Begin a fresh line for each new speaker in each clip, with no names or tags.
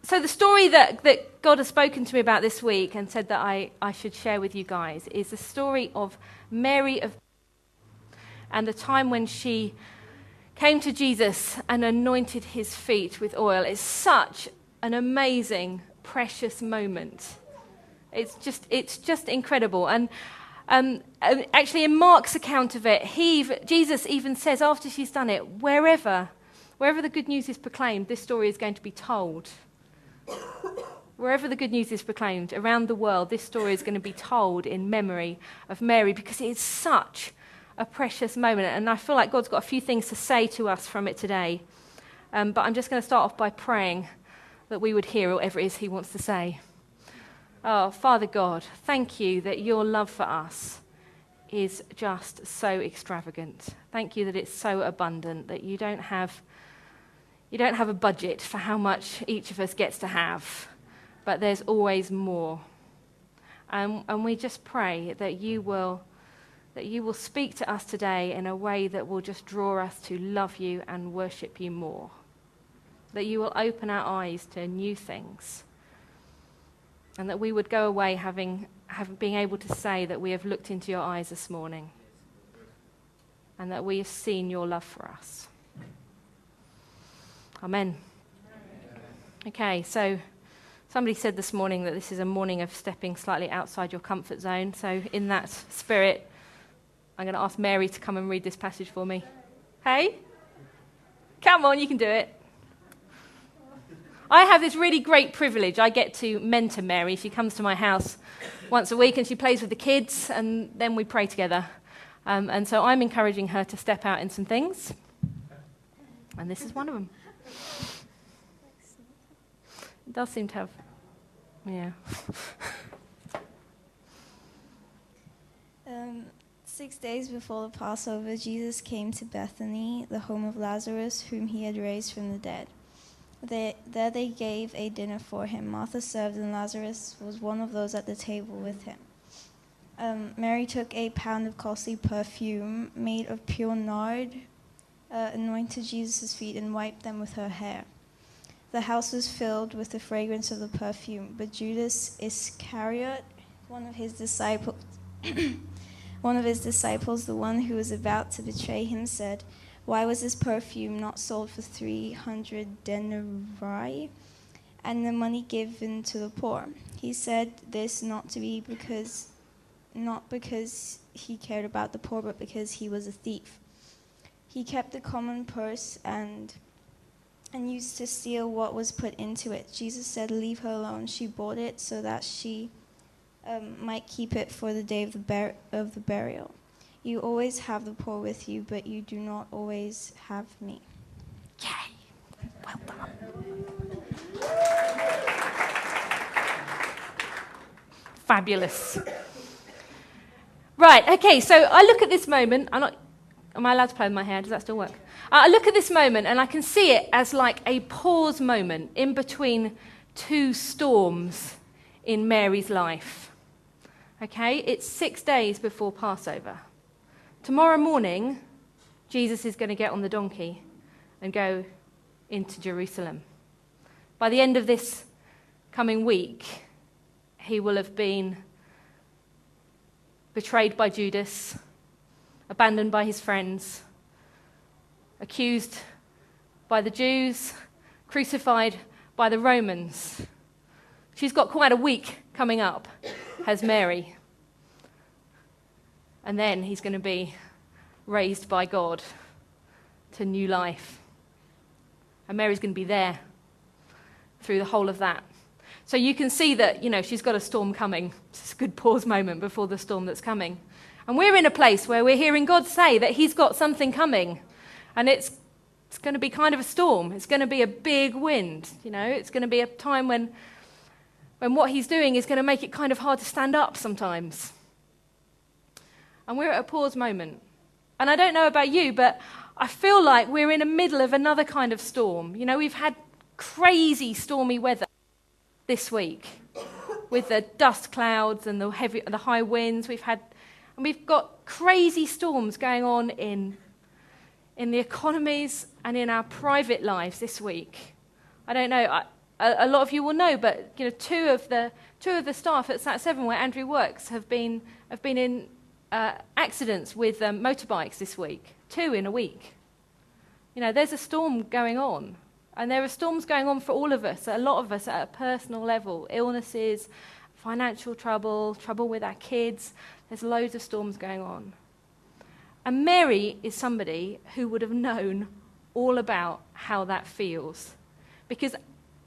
So the story that God has spoken to me about this week and said that I should share with you guys is the story of Mary and the time when she came to Jesus and anointed his feet with oil. It's such an amazing, precious moment. It's just incredible. And actually, in Mark's account of it, Jesus even says after she's done it, wherever the good news is proclaimed, this story is going to be told. Wherever the good news is proclaimed around the world, this story is going to be told in memory of Mary, because it is such a precious moment. And I feel like God's got a few things to say to us from it today. But I'm just going to start off by praying that we would hear whatever it is he wants to say. Oh, Father God, thank you that your love for us is just so extravagant. Thank you that it's so abundant, that you don't have a budget for how much each of us gets to have, but there's always more. And we just pray that you will speak to us today in a way that will just draw us to love you and worship you more. That you will open our eyes to new things. And that we would go away being able to say that we have looked into your eyes this morning. And that we have seen your love for us. Amen. Okay, so somebody said this morning that this is a morning of stepping slightly outside your comfort zone. So in that spirit, I'm going to ask Mary to come and read this passage for me. Hey? Come on, you can do it. I have this really great privilege. I get to mentor Mary. She comes to my house once a week and she plays with the kids, and then we pray together. And so I'm encouraging her to step out in some things. And this is one of them. It does seem to have, yeah.
6 days before the Passover, Jesus came to Bethany, the home of Lazarus, whom he had raised from the dead. There they gave a dinner for him. Martha served, and Lazarus was one of those at the table with him. Mary took a pound of costly perfume made of pure nard, anointed Jesus' feet, and wiped them with her hair. The house was filled with the fragrance of the perfume, but Judas Iscariot, one of his disciples, the one who was about to betray him, said, "Why was this perfume not sold for 300 denarii and the money given to the poor?" He said this not because he cared about the poor, but because he was a thief. He kept the common purse and used to steal what was put into it. Jesus said, "Leave her alone. She bought it so that she might keep it for the day of the burial. You always have the poor with you, but you do not always have me."
Yay! Well done. Fabulous. Right, okay, so I look at this moment. Am I allowed to play with my hair? Does that still work? I look at this moment and I can see it as like a pause moment in between two storms in Mary's life. Okay, it's 6 days before Passover. Tomorrow morning, Jesus is going to get on the donkey and go into Jerusalem. By the end of this coming week, he will have been betrayed by Judas, abandoned by his friends, accused by the Jews, crucified by the Romans. She's got quite a week coming up, has Mary. And then he's going to be raised by God to new life. And Mary's going to be there through the whole of that. So you can see that, she's got a storm coming. It's a good pause moment before the storm that's coming. And we're in a place where we're hearing God say that he's got something coming. And it's going to be kind of a storm. It's going to be a big wind. It's going to be a time when what he's doing is going to make it kind of hard to stand up sometimes. And we're at a pause moment. And I don't know about you, but I feel like we're in the middle of another kind of storm. We've had crazy stormy weather this week with the dust clouds and the high winds. We've got crazy storms going on in the economies and in our private lives this week. I don't know. a lot of you will know, but two of the staff at Sat7 where Andrew works have been in accidents with motorbikes this week. 2 in a week. There's a storm going on, and there are storms going on for all of us, a lot of us at a personal level. Illnesses, financial trouble with our kids. There's loads of storms going on. And Mary is somebody who would have known all about how that feels. Because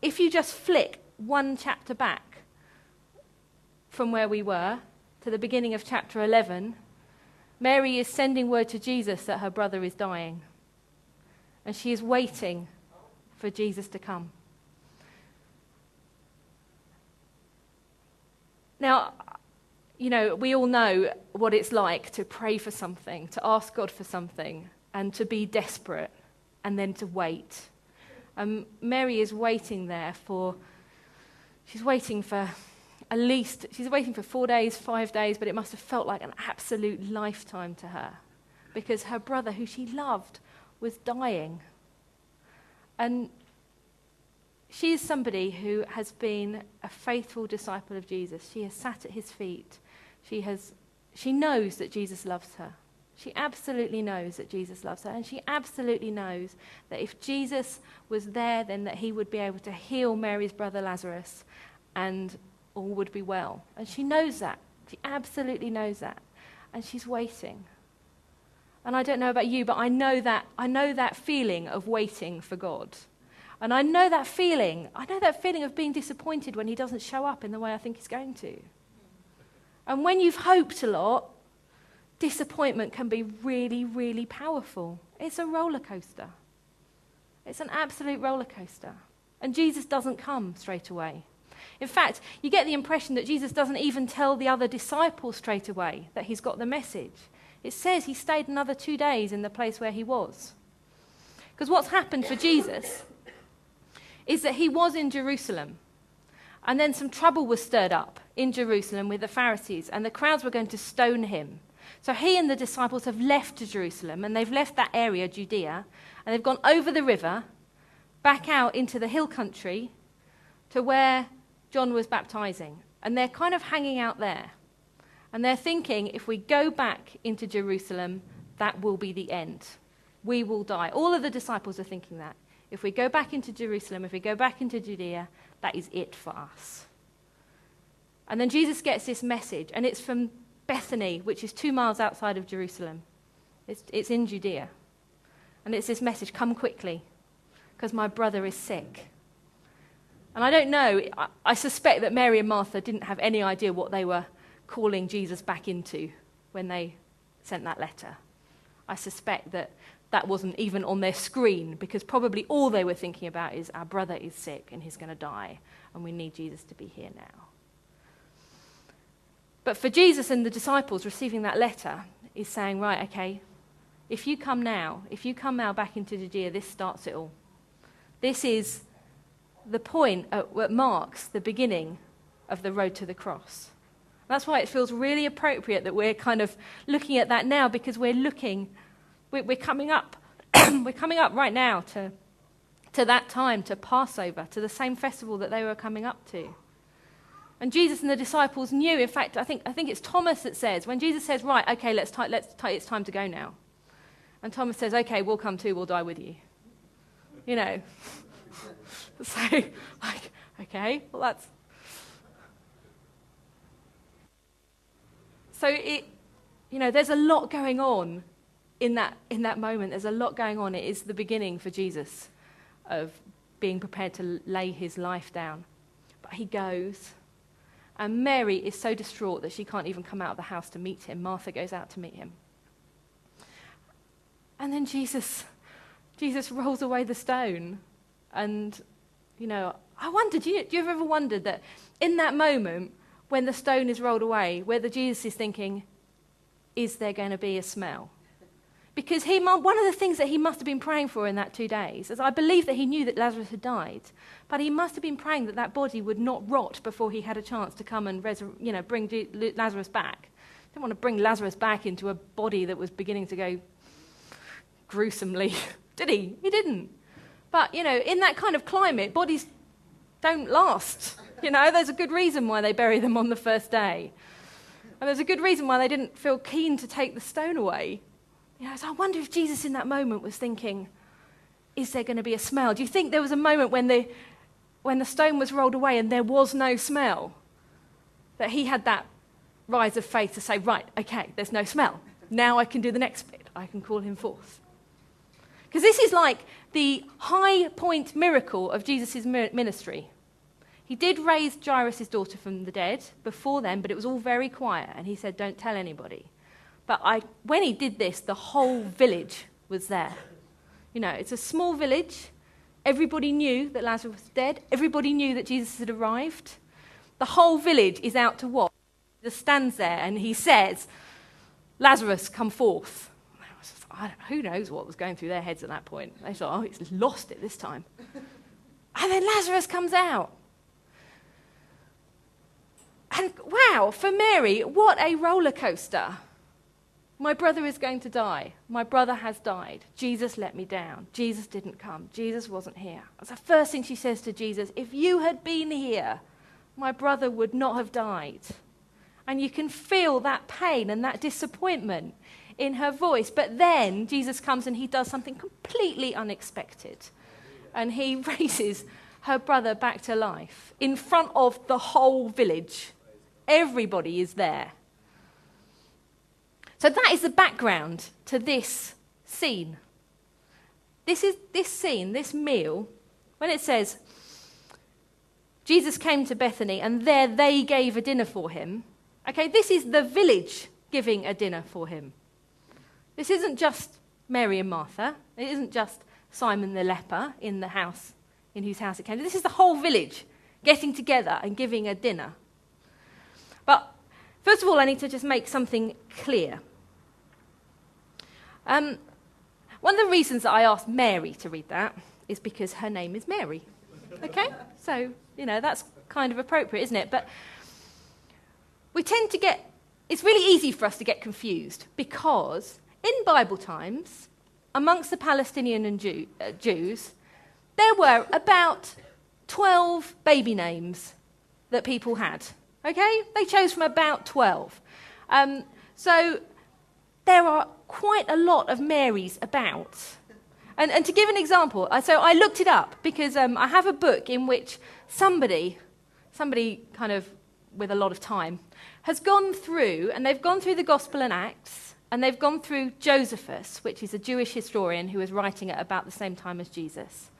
if you just flick one chapter back from where we were to the beginning of chapter 11, Mary is sending word to Jesus that her brother is dying. And she is waiting for Jesus to come. Now, we all know what it's like to pray for something, to ask God for something, and to be desperate, and then to wait. Mary is waiting there she's waiting for 4 days, 5 days, but it must have felt like an absolute lifetime to her, because her brother, who she loved, was dying. And she is somebody who has been a faithful disciple of Jesus. She has sat at his feet. She knows that Jesus loves her. She absolutely knows that Jesus loves her. And she absolutely knows that if Jesus was there, then that he would be able to heal Mary's brother Lazarus and all would be well. And she knows that. She absolutely knows that. And she's waiting. And I don't know about you, but I know that feeling of waiting for God. And I know that feeling of being disappointed when he doesn't show up in the way I think he's going to. And when you've hoped a lot, disappointment can be really, really powerful. It's a roller coaster. It's an absolute roller coaster. And Jesus doesn't come straight away. In fact, you get the impression that Jesus doesn't even tell the other disciples straight away that he's got the message. It says he stayed another 2 days in the place where he was. Because what's happened for Jesus is that he was in Jerusalem. And then some trouble was stirred up in Jerusalem with the Pharisees, and the crowds were going to stone him. So he and the disciples have left Jerusalem, and they've left that area, Judea, and they've gone over the river, back out into the hill country to where John was baptizing. And they're kind of hanging out there. And they're thinking, if we go back into Jerusalem, that will be the end. We will die. All of the disciples are thinking that. If we go back into Jerusalem, if we go back into Judea, that is it for us. And then Jesus gets this message, and it's from Bethany, which is 2 miles outside of Jerusalem. It's in Judea. And it's this message, come quickly, because my brother is sick. And I don't know, I suspect that Mary and Martha didn't have any idea what they were calling Jesus back into when they sent that letter. I suspect that wasn't even on their screen, because probably all they were thinking about is our brother is sick and he's going to die and we need Jesus to be here now. But for Jesus and the disciples, receiving that letter is saying, right, okay, if you come now back into Judea, this starts it all. This is the point that marks the beginning of the road to the cross. That's why it feels really appropriate that we're kind of looking at that now, because we're coming up we're coming up right now to that time, to Passover, to the same festival that they were coming up to. And Jesus and the disciples knew. In fact, I think it's Thomas that says, when Jesus says, right, okay, it's time to go now. And Thomas says, okay, we'll come too, we'll die with you. So, okay, well that's... So there's a lot going on in that moment. There's a lot going on. It is the beginning for Jesus of being prepared to lay his life down. But he goes, and Mary is so distraught that she can't even come out of the house to meet him. Martha goes out to meet him. And then Jesus rolls away the stone. And, I wondered, do you have ever wondered that in that moment, when the stone is rolled away, whether Jesus is thinking, is there going to be a smell? Because one of the things that he must have been praying for in that 2 days is, I believe that he knew that Lazarus had died, but he must have been praying that body would not rot before he had a chance to come and bring Lazarus back. He didn't want to bring Lazarus back into a body that was beginning to go gruesomely. Did he? He didn't. But, in that kind of climate, bodies don't last. There's a good reason why they bury them on the first day. And there's a good reason why they didn't feel keen to take the stone away. So I wonder if Jesus in that moment was thinking, is there going to be a smell? Do you think there was a moment when the stone was rolled away and there was no smell? That he had that rise of faith to say, right, okay, there's no smell. Now I can do the next bit. I can call him forth. Because this is like the high point miracle of Jesus' ministry. He did raise Jairus' daughter from the dead before then, but it was all very quiet, and he said, don't tell anybody. But when he did this, the whole village was there. It's a small village. Everybody knew that Lazarus was dead. Everybody knew that Jesus had arrived. The whole village is out to watch. He just stands there, and he says, Lazarus, come forth. Who knows what was going through their heads at that point. They thought, oh, it's lost it this time. And then Lazarus comes out. And wow, for Mary, what a roller coaster. My brother is going to die. My brother has died. Jesus let me down. Jesus didn't come. Jesus wasn't here. That's the first thing she says to Jesus. If you had been here, my brother would not have died. And you can feel that pain and that disappointment in her voice. But then Jesus comes and he does something completely unexpected. And he raises her brother back to life in front of the whole village. Everybody is there. So that is the background to this scene. This scene, this meal, when it says, Jesus came to Bethany and there they gave a dinner for him. Okay, this is the village giving a dinner for him. This isn't just Mary and Martha. It isn't just Simon the leper in the house, in whose house it came. This is the whole village getting together and giving a dinner. But first of all, I need to just make something clear. One of the reasons that I asked Mary to read that is because her name is Mary. Okay? So, that's kind of appropriate, isn't it? But we tend to it's really easy for us to get confused because in Bible times, amongst the Palestinian and Jews, there were about 12 baby names that people had. Okay? They chose from about 12. So there are quite a lot of Marys about. And to give an example, so I looked it up because I have a book in which somebody kind of with a lot of time has gone through, and they've gone through the Gospel and Acts, and they've gone through Josephus, which is a Jewish historian who was writing at about the same time as Jesus.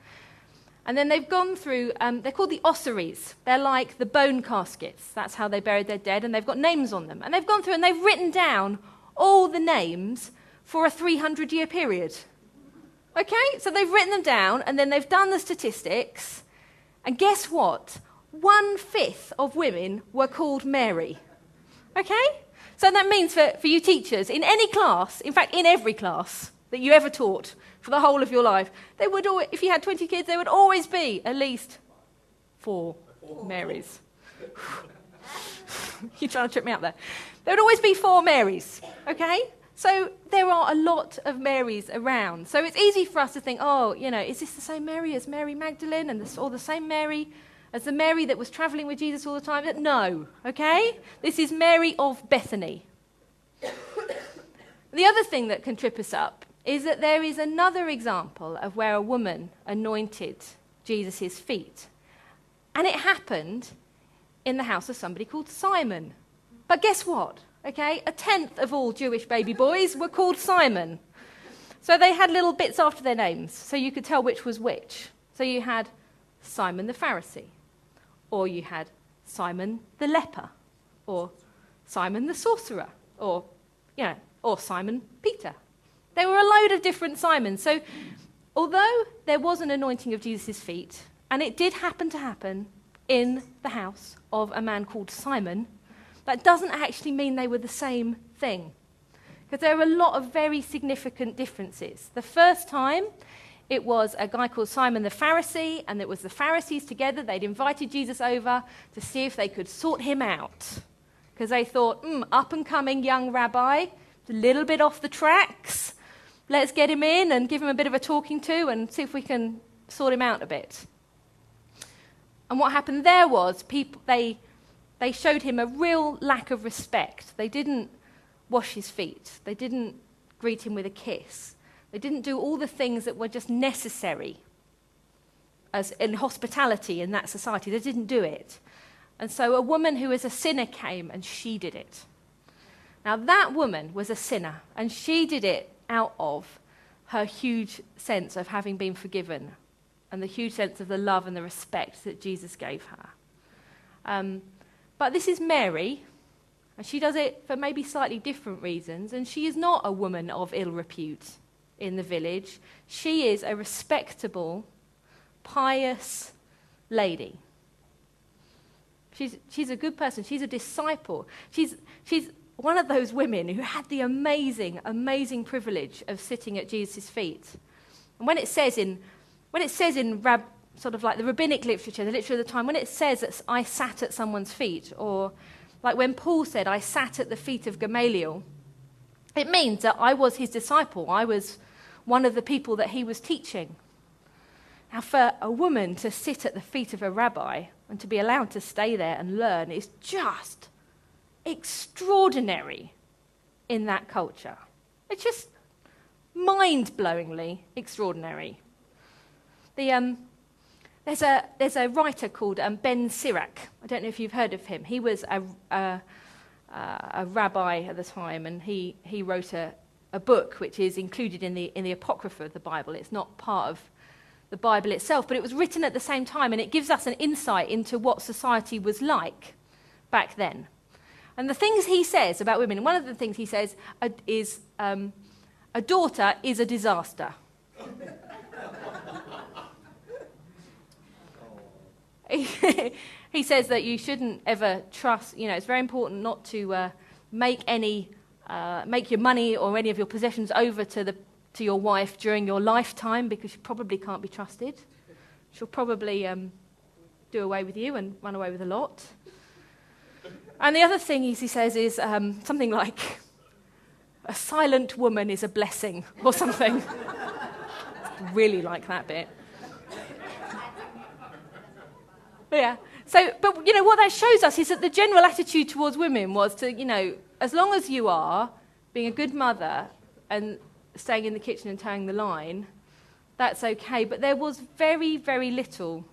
And then they've gone through, they're called the ossuaries. They're like the bone caskets. That's how they buried their dead, and they've got names on them. And they've gone through and they've written down all the names for a 300-year period. Okay? So they've written them down, and then they've done the statistics. And guess what? 1/5 of women were called Mary. Okay? So that means for you teachers, in any class, in fact, in every class that you ever taught, for the whole of your life, they would always, if you had 20 kids, there would always be at least 4 Marys. You're trying to trip me up there. There would always be 4 Marys, okay? So there are a lot of Marys around. So it's easy for us to think, is this the same Mary as Mary Magdalene or the same Mary as the Mary that was travelling with Jesus all the time? No, okay? This is Mary of Bethany. The other thing that can trip us up is that there is another example of where a woman anointed Jesus' feet. And it happened in the house of somebody called Simon. But guess what? Okay, 1/10 of all Jewish baby boys were called Simon. So they had little bits after their names, so you could tell which was which. So you had Simon the Pharisee, or you had Simon the leper, or Simon the sorcerer, or Simon Peter. There were a load of different Simons. So although there was an anointing of Jesus' feet, and it did happen to happen in the house of a man called Simon, that doesn't actually mean they were the same thing. Because there are a lot of very significant differences. The first time, it was a guy called Simon the Pharisee, and it was the Pharisees together. They'd invited Jesus over to see if they could sort him out. Because they thought, up-and-coming young rabbi, a little bit off the tracks. Let's get him in and give him a bit of a talking to and see if we can sort him out a bit. And what happened there was they showed him a real lack of respect. They didn't wash his feet. They didn't greet him with a kiss. They didn't do all the things that were just necessary as in hospitality in that society. They didn't do it. And so a woman who is a sinner came and she did it. Now that woman was a sinner and she did it out of her huge sense of having been forgiven and the huge sense of the love and the respect that Jesus gave her. But this is Mary, and she does it for maybe slightly different reasons, and she is not a woman of ill repute in the village. She is a respectable, pious lady. She's a good person. She's a disciple. She's one of those women who had the amazing, amazing privilege of sitting at Jesus' feet. And when it says in sort of like the rabbinic literature, the literature of the time, when it says that I sat at someone's feet, or like when Paul said, I sat at the feet of Gamaliel, it means that I was his disciple. I was one of the people that he was teaching. Now, for a woman to sit at the feet of a rabbi and to be allowed to stay there and learn is just extraordinary in that culture. It's just mind-blowingly extraordinary. There's a writer called Ben Sirach. I don't know if you've heard of him. He was a rabbi at the time, and he wrote a book which is included in the Apocrypha of the Bible. It's not part of the Bible itself, but it was written at the same time, and it gives us an insight into what society was like back then. And the things he says about women, and one of the things he says is a daughter is a disaster. He says that you shouldn't ever trust, it's very important not to make your money or any of your possessions over to your wife during your lifetime, because she probably can't be trusted. She'll probably do away with you and run away with a lot. And the other thing he says is something like, a silent woman is a blessing, or something. Really like that bit. Yeah. But what that shows us is that the general attitude towards women was to, as long as you are being a good mother and staying in the kitchen and towing the line, that's okay. But there was very, very little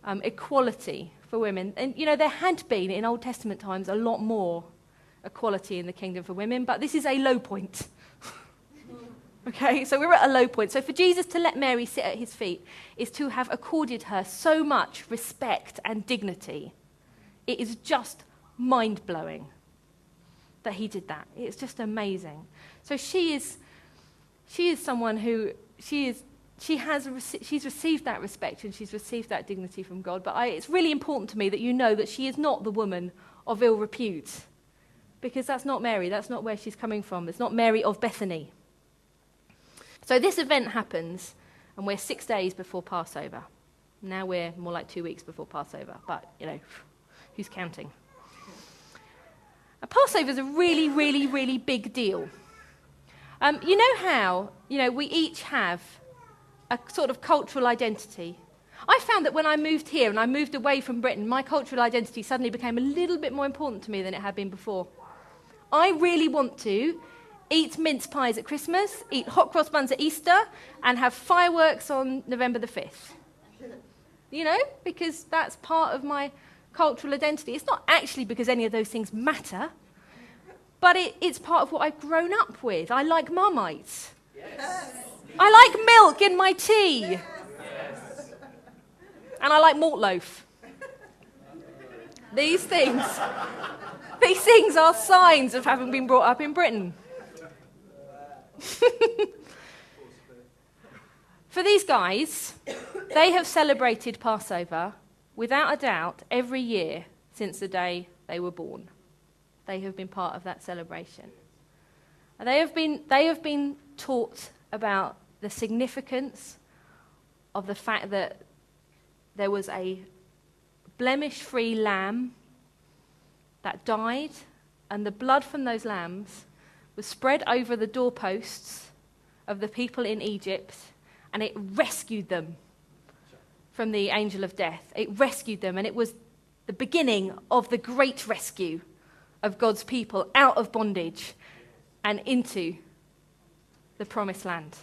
equality for women. And, there had been in Old Testament times a lot more equality in the kingdom for women, but this is a low point. Okay, so we're at a low point. So for Jesus to let Mary sit at his feet is to have accorded her so much respect and dignity. It is just mind-blowing that he did that. It's just amazing. So she's someone who she's received that respect and she's received that dignity from God. But it's really important to me that you know that she is not the woman of ill repute, because that's not Mary. That's not where she's coming from. It's not Mary of Bethany. So this event happens, and we're 6 days before Passover. Now we're more like 2 weeks before Passover, but, who's counting? Passover is a really, really, really big deal. You know how, we each have a sort of cultural identity. I found that when I moved here and I moved away from Britain, my cultural identity suddenly became a little bit more important to me than it had been before. I really want to eat mince pies at Christmas, eat hot cross buns at Easter, and have fireworks on November the 5th. Because that's part of my cultural identity. It's not actually because any of those things matter, but it's part of what I've grown up with. I like Marmite. Yes. I like milk in my tea. Yes. And I like malt loaf. These things are signs of having been brought up in Britain. For these guys, they have celebrated Passover without a doubt every year since the day they were born. They have been part of that celebration. And they have been taught about the significance of the fact that there was a blemish-free lamb that died, and the blood from those lambs was spread over the doorposts of the people in Egypt, and it rescued them from the angel of death. It rescued them, and it was the beginning of the great rescue of God's people out of bondage and into the promised land.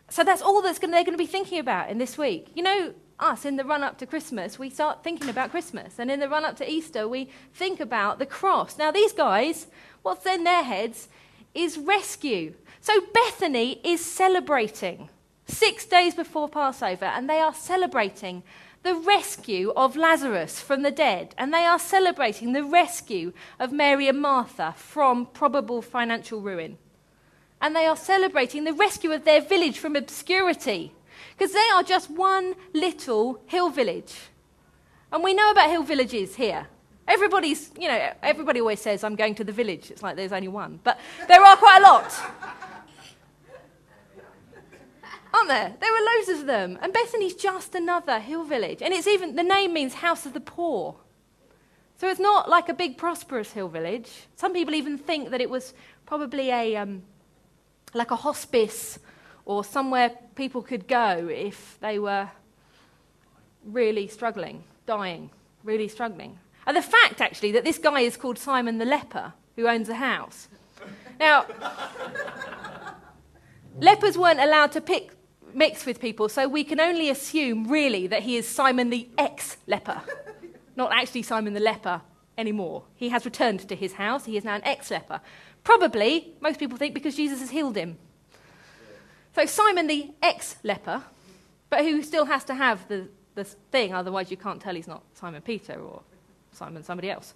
So that's all they're going to be thinking about in this week. You know, us, in the run-up to Christmas, we start thinking about Christmas. And in the run-up to Easter, we think about the cross. Now, these guys, what's in their heads is rescue. So Bethany is celebrating 6 days before Passover, and they are celebrating the rescue of Lazarus from the dead. And they are celebrating the rescue of Mary and Martha from probable financial ruin. And they are celebrating the rescue of their village from obscurity, because they are just one little hill village. And we know about hill villages here. Everybody always says, I'm going to the village. It's like there's only one. But there are quite a lot. Aren't there? There are loads of them. And Bethany's just another hill village. And it's even, the name means house of the poor. So it's not like a big prosperous hill village. Some people even think that it was probably like a hospice or somewhere people could go if they were really struggling, dying, really struggling. And the fact, actually, that this guy is called Simon the leper, who owns a house. Now, lepers weren't allowed to mix with people, so we can only assume, really, that he is Simon the ex-leper, not actually Simon the leper anymore. He has returned to his house. He is now an ex-leper. Probably, most people think, because Jesus has healed him. So Simon the ex-leper, but who still has to have the thing, otherwise you can't tell he's not Simon Peter or Simon somebody else.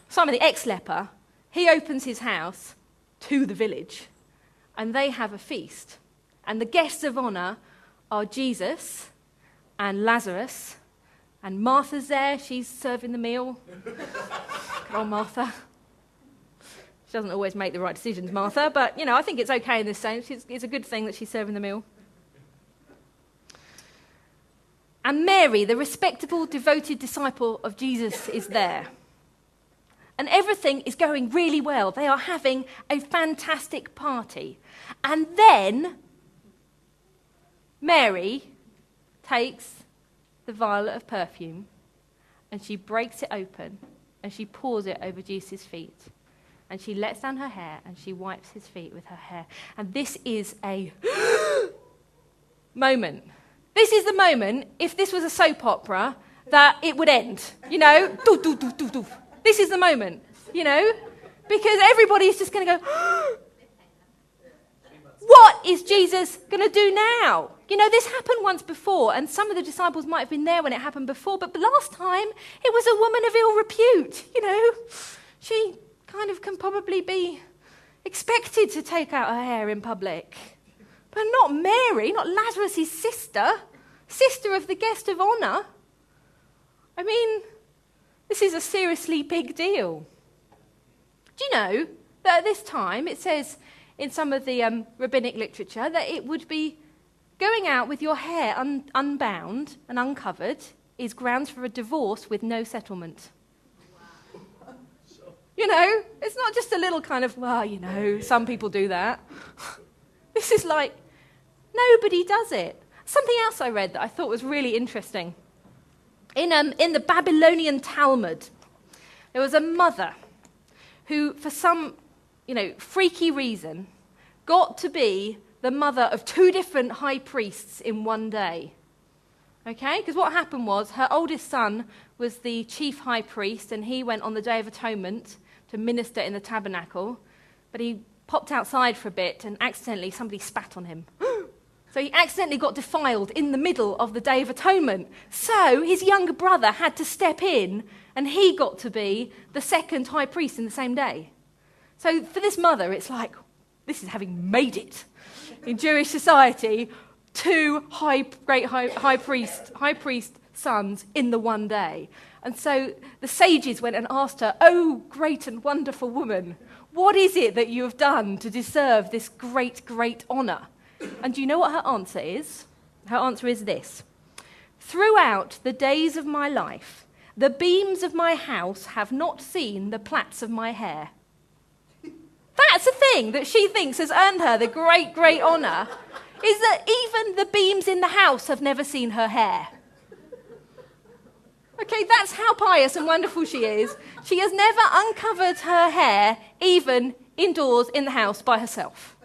Simon the ex-leper, he opens his house to the village, and they have a feast. And the guests of honour are Jesus and Lazarus, and Martha's there, she's serving the meal. Good old Martha. She doesn't always make the right decisions, Martha, but, I think it's okay in this sense. It's a good thing that she's serving the meal. And Mary, the respectable, devoted disciple of Jesus, is there. And everything is going really well. They are having a fantastic party. And then Mary takes the vial of perfume and she breaks it open and she pours it over Jesus' feet. And she lets down her hair and she wipes his feet with her hair. And this is a moment. This is the moment, if this was a soap opera, that it would end. Doof, doof, doof, doof, doof. This is the moment, because everybody's just going to go, what is Jesus going to do now? This happened once before, and some of the disciples might have been there when it happened before, but last time it was a woman of ill repute, She kind of can probably be expected to take out her hair in public. But not Mary, not Lazarus' sister of the guest of honour. I mean, this is a seriously big deal. Do you know that at this time, it says in some of the rabbinic literature that it would be going out with your hair unbound and uncovered is grounds for a divorce with no settlement. It's not just a little kind of, some people do that. This is like, nobody does it. Something else I read that I thought was really interesting. In the Babylonian Talmud, there was a mother who, for some, freaky reason, got to be the mother of 2 different high priests in one day. Okay? Because what happened was her oldest son was the chief high priest, and he went on the Day of Atonement to minister in the tabernacle, but he popped outside for a bit and accidentally somebody spat on him. So he accidentally got defiled in the middle of the Day of Atonement. So his younger brother had to step in, and he got to be the second high priest in the same day. So for this mother, it's like, this is having made it in Jewish society, 2 great high priest sons in the one day. And so the sages went and asked her, "Oh, great and wonderful woman, what is it that you have done to deserve this great, great honour?" And do you know what her answer is? Her answer is this: "Throughout the days of my life, the beams of my house have not seen the plaits of my hair." That's the thing that she thinks has earned her the great, great honour, is that even the beams in the house have never seen her hair. Okay, that's how pious and wonderful she is. She has never uncovered her hair, even indoors in the house by herself.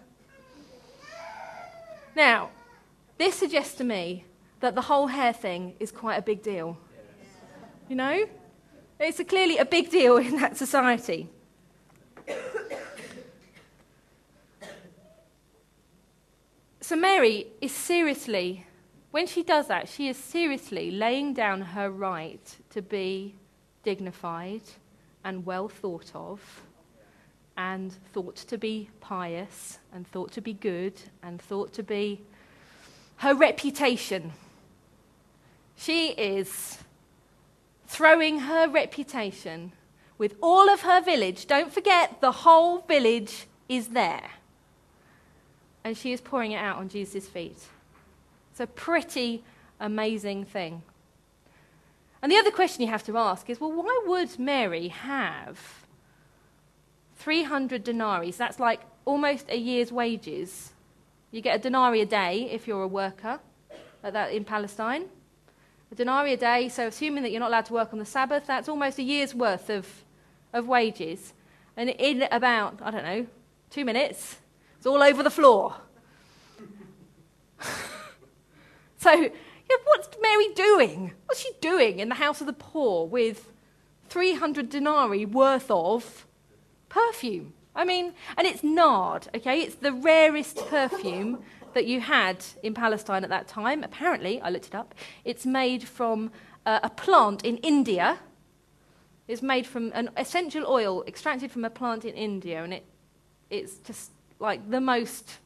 Now, this suggests to me that the whole hair thing is quite a big deal. You know? It's clearly a big deal in that society. So Mary is seriously, when she does that, she is seriously laying down her right to be dignified and well thought of, and thought to be pious, and thought to be good, and thought to be her reputation. She is throwing her reputation with all of her village. Don't forget, the whole village is there. And she is pouring it out on Jesus' feet. It's a pretty amazing thing. And the other question you have to ask is, well, why would Mary have 300 denarii? That's like almost a year's wages. You get a denarii a day if you're a worker, like that in Palestine. A denarii a day, so assuming that you're not allowed to work on the Sabbath, that's almost a year's worth of wages. And in about, 2 minutes, it's all over the floor. So, what's Mary doing? What's she doing in the house of the poor with 300 denarii worth of perfume? And it's nard, okay? It's the rarest perfume that you had in Palestine at that time. Apparently, I looked it up, it's made from a plant in India. It's made from an essential oil extracted from a plant in India, and it's just like the most,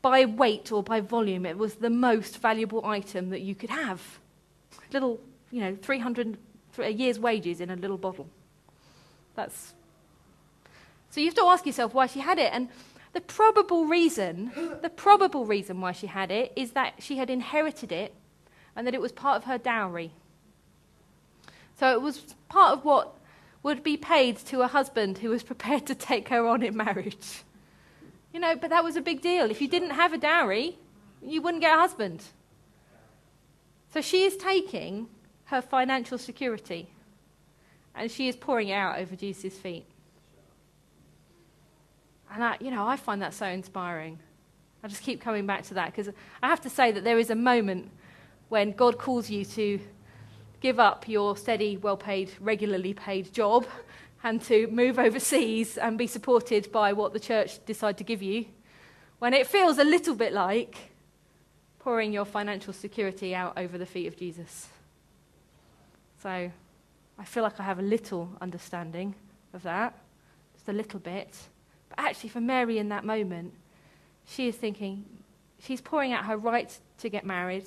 by weight or by volume, it was the most valuable item that you could have. Little, 300 a year's wages in a little bottle. So you have to ask yourself why she had it, and the probable reason why she had it is that she had inherited it and that it was part of her dowry. So it was part of what would be paid to a husband who was prepared to take her on in marriage. But that was a big deal. If you didn't have a dowry, you wouldn't get a husband. So she is taking her financial security and she is pouring it out over Jesus' feet. And I find that so inspiring. I just keep coming back to that because I have to say that there is a moment when God calls you to give up your steady, well-paid, regularly paid job and to move overseas and be supported by what the church decide to give you, when it feels a little bit like pouring your financial security out over the feet of Jesus. So I feel like I have a little understanding of that, just a little bit. But actually for Mary in that moment, she is thinking, she's pouring out her right to get married,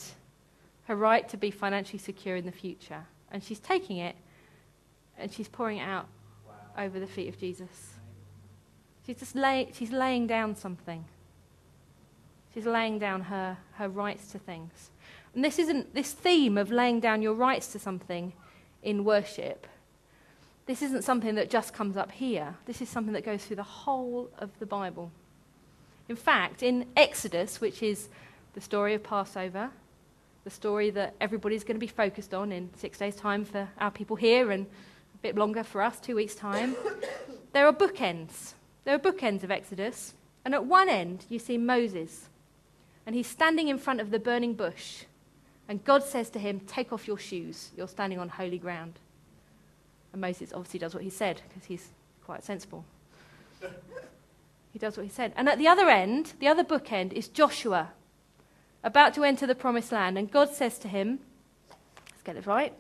her right to be financially secure in the future. And she's taking it and she's pouring it out over the feet of Jesus. She's laying down something. She's laying down her rights to things. And this theme of laying down your rights to something in worship, this isn't something that just comes up here. This is something that goes through the whole of the Bible. In fact, in Exodus, which is the story of Passover, the story that everybody's going to be focused on in 6 days' time for our people here and a bit longer for us, 2 weeks' time, there are bookends. There are bookends of Exodus. And at one end, you see Moses. And he's standing in front of the burning bush. And God says to him, take off your shoes. You're standing on holy ground. And Moses obviously does what he said, because he's quite sensible. He does what he said. And at the other end, the other bookend, is Joshua, about to enter the promised land. And God says to him, let's get it right.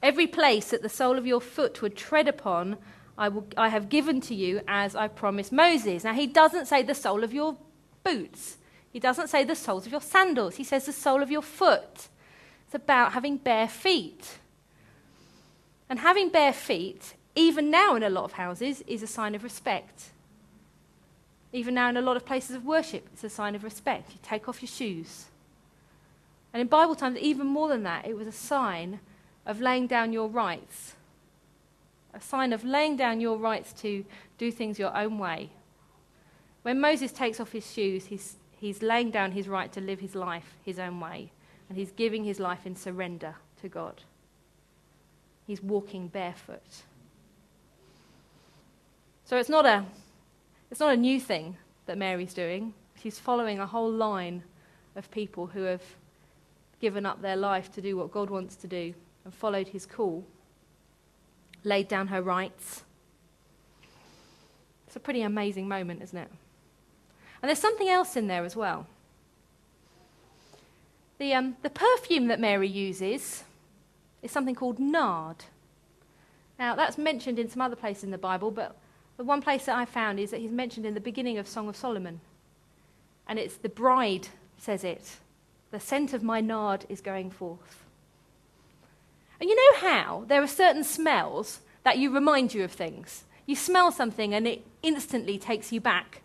Every place that the sole of your foot would tread upon, I have given to you as I promised Moses. Now, he doesn't say the sole of your boots. He doesn't say the soles of your sandals. He says the sole of your foot. It's about having bare feet. And having bare feet, even now in a lot of houses, is a sign of respect. Even now in a lot of places of worship, it's a sign of respect. You take off your shoes. And in Bible times, even more than that, it was a sign of laying down your rights. A sign of laying down your rights to do things your own way. When Moses takes off his shoes, He's laying down his right to live his life his own way, and he's giving his life in surrender to God. He's walking barefoot. So it's not a new thing that Mary's doing. She's following a whole line of people who have given up their life to do what God wants to do and followed his call, laid down her rights. It's a pretty amazing moment, isn't it? And there's something else in there as well. The perfume that Mary uses is something called nard. Now, that's mentioned in some other places in the Bible, but the one place that I found is that he's mentioned in the beginning of Song of Solomon. And it's the bride says it. The scent of my nard is going forth. And you know how there are certain smells that remind you of things. You smell something and it instantly takes you back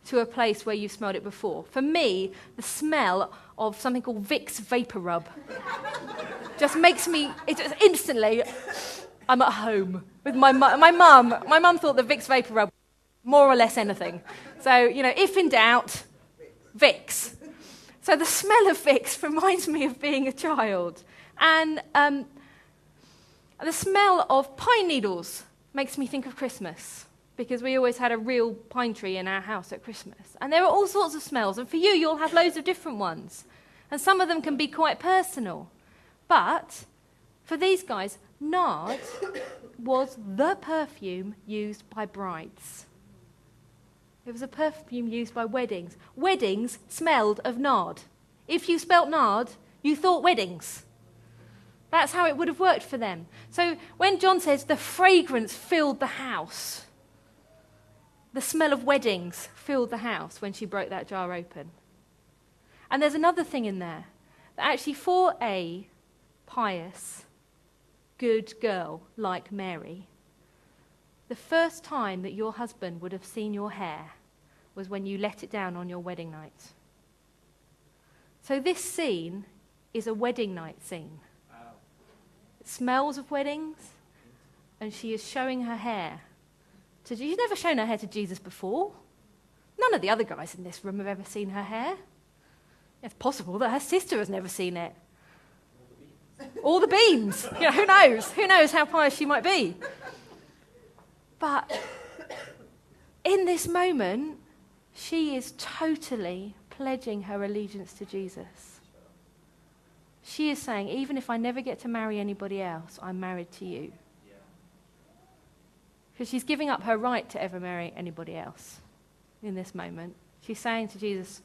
to a place where you've smelled it before. For me, the smell of something called Vicks Vapor Rub just makes me, it just instantly, I'm at home with my mum. My mum thought the Vicks Vapor Rub more or less anything. So, if in doubt, Vicks. So the smell of Vicks reminds me of being a child. And the smell of pine needles makes me think of Christmas, because we always had a real pine tree in our house at Christmas. And there are all sorts of smells, and for you, you'll have loads of different ones. And some of them can be quite personal. But for these guys, nard was the perfume used by brides. It was a perfume used by weddings. Weddings smelled of nard. If you spelt nard, you thought weddings. That's how it would have worked for them. So when John says the fragrance filled the house, the smell of weddings filled the house when she broke that jar open. And there's another thing in there, that actually for a pious, good girl like Mary, the first time that your husband would have seen your hair was when you let it down on your wedding night. So this scene is a wedding night scene. Wow. It smells of weddings, and she is showing her hair. She's never shown her hair to Jesus before. None of the other guys in this room have ever seen her hair. It's possible that her sister has never seen it. All the beans. Who knows? Who knows how pious she might be? But in this moment, she is totally pledging her allegiance to Jesus. She is saying, even if I never get to marry anybody else, I'm married to you. Because she's giving up her right to ever marry anybody else in this moment. She's saying to Jesus,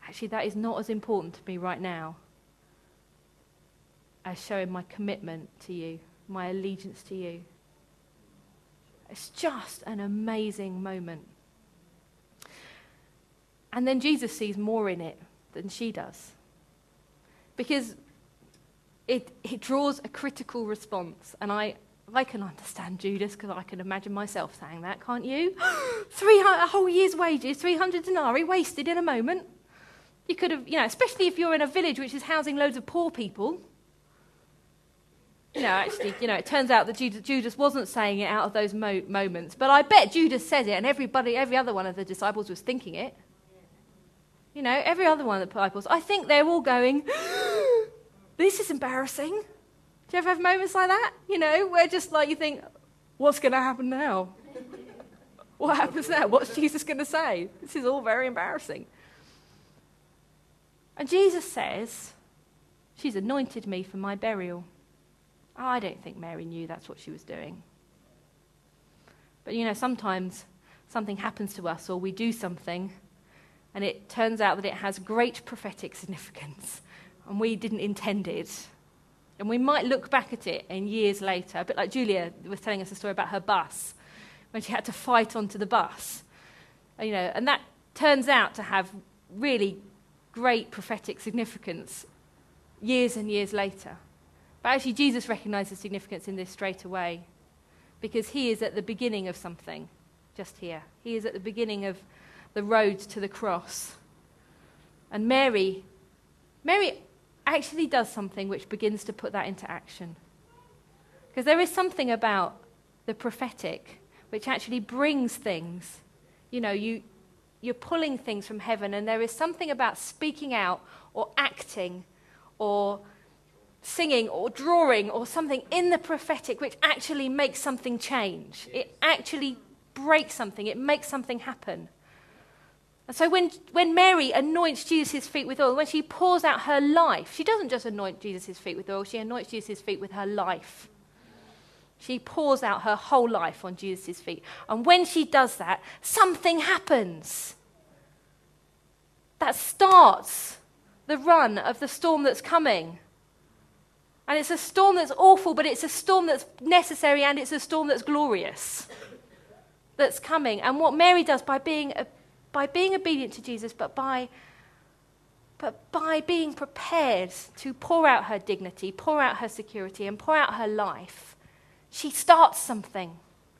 actually, that is not as important to me right now as showing my commitment to you, my allegiance to you. It's just an amazing moment. And then Jesus sees more in it than she does. Because it draws a critical response. And I can understand Judas, because I can imagine myself saying that, can't you? A whole year's wages, 300 denarii, wasted in a moment. You could have, especially if you're in a village which is housing loads of poor people. It turns out that Judas wasn't saying it out of those moments. But I bet Judas said it, and every other one of the disciples was thinking it. Every other one of the disciples. I think they're all going, this is embarrassing. Do you ever have moments like that? Where just like you think, what's going to happen now? What happens now? What's Jesus going to say? This is all very embarrassing. And Jesus says, she's anointed me for my burial. I don't think Mary knew that's what she was doing. But sometimes something happens to us, or we do something, and it turns out that it has great prophetic significance, and we didn't intend it. And we might look back at it in years later, a bit like Julia was telling us a story about her bus, when she had to fight onto the bus. And that turns out to have really great prophetic significance years and years later. But actually, Jesus recognizes significance in this straight away, because he is at the beginning of something, just here. He is at the beginning of the road to the cross. And Mary actually does something which begins to put that into action. Because there is something about the prophetic which actually brings things. You you're pulling things from heaven, and there is something about speaking out or acting or singing or drawing or something in the prophetic which actually makes something change. It actually breaks something. It makes something happen. And so when Mary anoints Jesus' feet with oil, when she pours out her life, she doesn't just anoint Jesus' feet with oil, she anoints Jesus' feet with her life. She pours out her whole life on Jesus' feet. And when she does that, something happens. That starts the run of the storm that's coming. And it's a storm that's awful, but it's a storm that's necessary, and it's a storm that's glorious that's coming. And what Mary does by being obedient to Jesus, but by being prepared to pour out her dignity, pour out her security, and pour out her life, she starts something.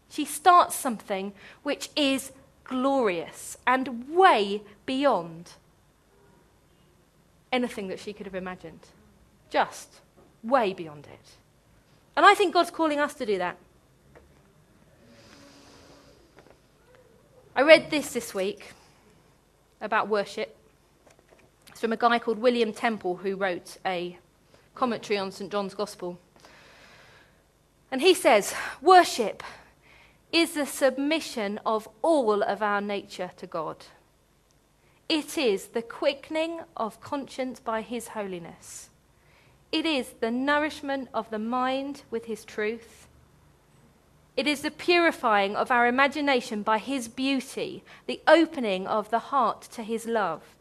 She starts something which is glorious and way beyond anything that she could have imagined. Just way beyond it. And I think God's calling us to do that. I read this week about worship. It's from a guy called William Temple, who wrote a commentary on St. John's Gospel. And he says, worship is the submission of all of our nature to God. It is the quickening of conscience by his holiness. It is the nourishment of the mind with his truth. It is the purifying of our imagination by his beauty, the opening of the heart to his love,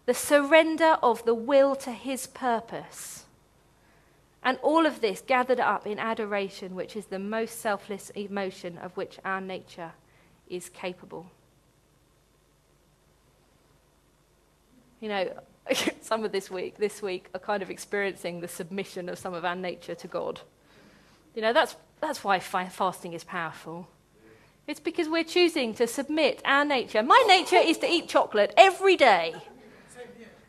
the surrender of the will to his purpose. And all of this gathered up in adoration, which is the most selfless emotion of which our nature is capable. You know, some of this week are kind of experiencing the submission of some of our nature to God. You know, that's why fasting is powerful. It's because we're choosing to submit our nature. My nature is to eat chocolate every day.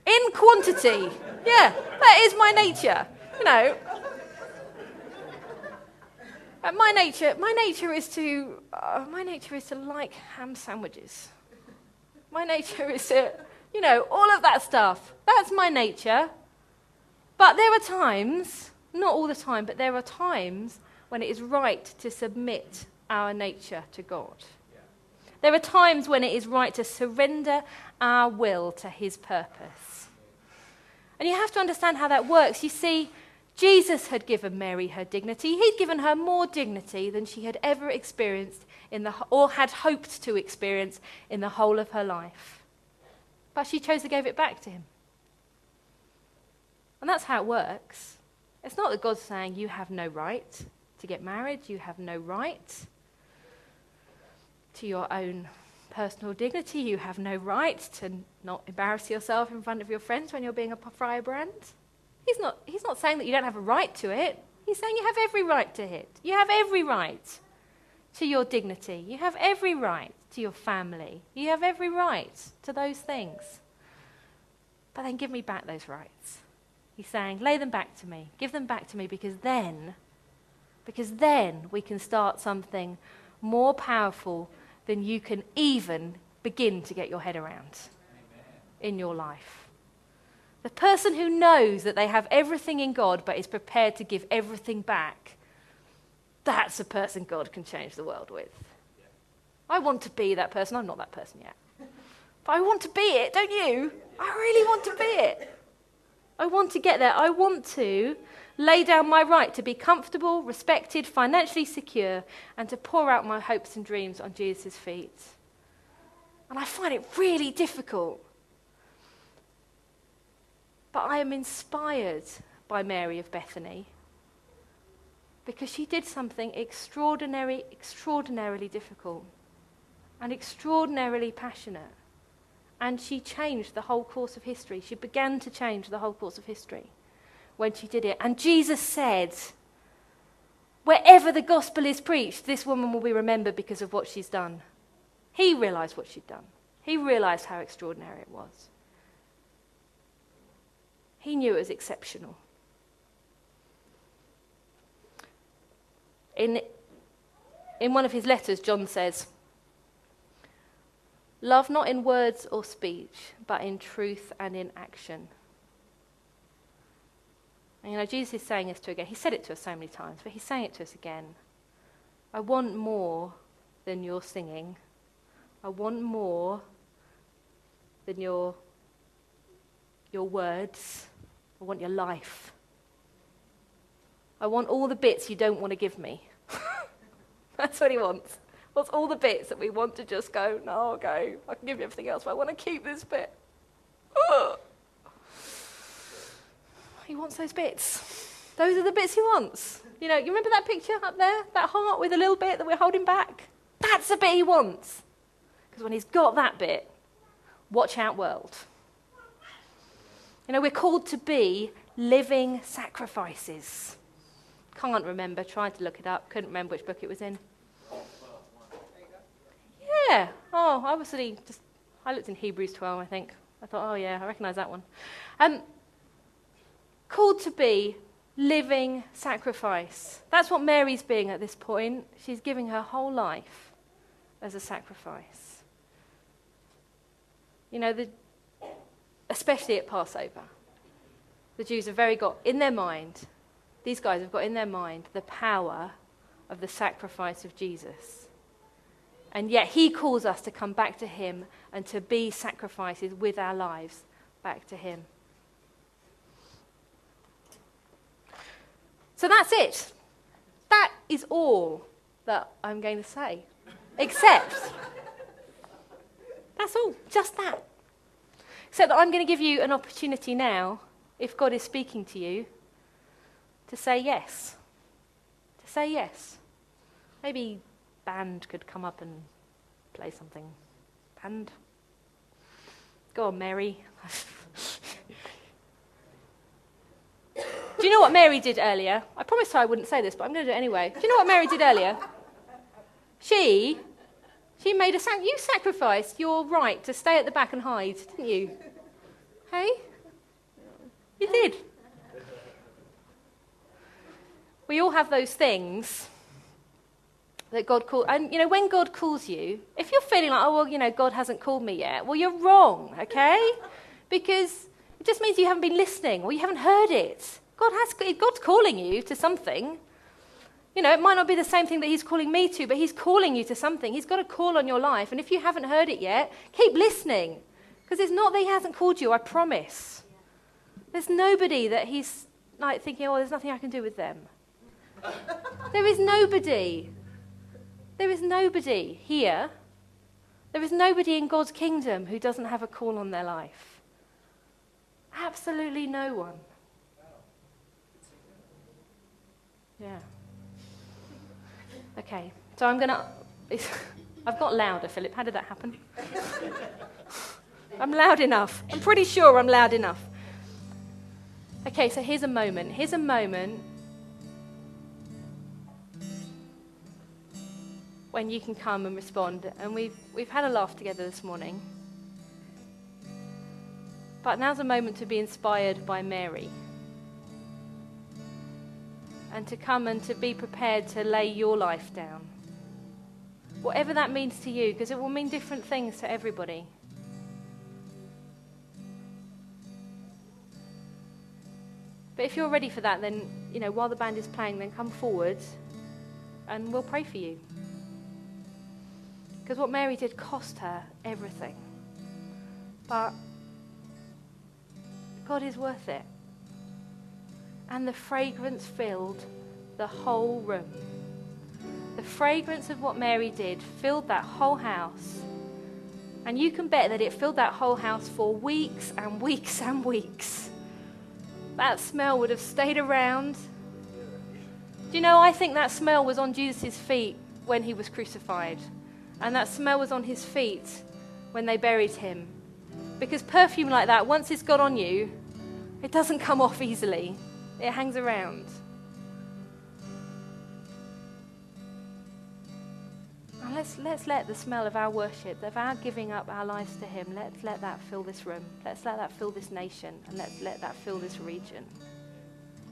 In quantity. Yeah, that is my nature. You know. And my nature is to like ham sandwiches. My nature is to, you know, all of that stuff. That's my nature. But there are times, not all the time, but there are times when it is right to submit our nature to God. Yeah. There are times when it is right to surrender our will to his purpose. And you have to understand how that works. You see, Jesus had given Mary her dignity. He'd given her more dignity than she had ever experienced or had hoped to experience in the whole of her life. But she chose to give it back to him. And that's how it works. It's not that God's saying you have no right to get married, you have no right to your own personal dignity, you have no right to not embarrass yourself in front of your friends when you're being a firebrand. He's not saying that you don't have a right to it. He's saying you have every right to it. You have every right to your dignity. You have every right to your family. You have every right to those things. But then give me back those rights. He's saying, lay them back to me. Give them back to me, because then we can start something more powerful than you can even begin to get your head around in your life. The person who knows that they have everything in God but is prepared to give everything back, that's a person God can change the world with. I want to be that person. I'm not that person yet. But I want to be it, don't you? I really want to be it. I want to get there. I want to lay down my right to be comfortable, respected, financially secure, and to pour out my hopes and dreams on Jesus' feet. And I find it really difficult. But I am inspired by Mary of Bethany, because she did something extraordinarily difficult and extraordinarily passionate. And she changed the whole course of history. She began to change the whole course of history when she did it. And Jesus said, wherever the gospel is preached, this woman will be remembered because of what she's done. He realized what she'd done. He realized how extraordinary it was. He knew it was exceptional. In one of his letters, John says, Love not in words or speech, but in truth and in action. And Jesus is saying this to again. He said it to us so many times, but he's saying it to us again. I want more than your singing. I want more than your words. I want your life. I want all the bits you don't want to give me. That's what he wants. What's all the bits that we want to just go, no, okay, I can give you everything else, but I want to keep this bit. He wants those bits. Those are the bits he wants. You remember that picture up there? That heart with a little bit that we're holding back? That's the bit he wants. Because when he's got that bit, watch out, world. We're called to be living sacrifices. Can't remember, tried to look it up, couldn't remember which book it was in. Yeah. Oh, I looked in Hebrews 12, I think. I thought, oh yeah, I recognise that one. Called to be living sacrifice. That's what Mary's being at this point. She's giving her whole life as a sacrifice. Especially at Passover. The Jews have these guys have got in their mind the power of the sacrifice of Jesus. And yet he calls us to come back to him and to be sacrifices with our lives back to him. So that's it. That is all that I'm going to say. Except, that's all, just that. Except that I'm going to give you an opportunity now, if God is speaking to you, to say yes. To say yes. Maybe band could come up and play something. Band? Go on, Mary. Do you know what Mary did earlier? I promised her I wouldn't say this, but I'm going to do it anyway. Do you know what Mary did earlier? She made you sacrificed your right to stay at the back and hide, didn't you? Hey? You did. We all have those things that God calls. And, when God calls you, if you're feeling like, oh, well, God hasn't called me yet, well, you're wrong, okay? Because it just means you haven't been listening or you haven't heard it. God's calling you to something. It might not be the same thing that he's calling me to, but he's calling you to something. He's got a call on your life. And if you haven't heard it yet, keep listening. Because it's not that he hasn't called you, I promise. There's nobody that he's like thinking, oh, there's nothing I can do with them. There is nobody. There is nobody here. There is nobody in God's kingdom who doesn't have a call on their life. Absolutely no one. Yeah. Okay, so I've got louder, Philip. How did that happen? I'm loud enough. I'm pretty sure I'm loud enough. Okay, so here's a moment. Here's a moment when you can come and respond. And we've had a laugh together this morning. But now's a moment to be inspired by Mary. And to come and to be prepared to lay your life down. Whatever that means to you, because it will mean different things to everybody. But if you're ready for that, then, while the band is playing, then come forward and we'll pray for you. Because what Mary did cost her everything. But God is worth it. And the fragrance filled the whole room. The fragrance of what Mary did filled that whole house. And you can bet that it filled that whole house for weeks and weeks and weeks. That smell would have stayed around. Do you know, I think that smell was on Jesus' feet when he was crucified. And that smell was on his feet when they buried him. Because perfume like that, once it's got on you, it doesn't come off easily. It hangs around. And let's let the smell of our worship, of our giving up our lives to him, let's let that fill this room. Let's let that fill this nation. And let's let that fill this region.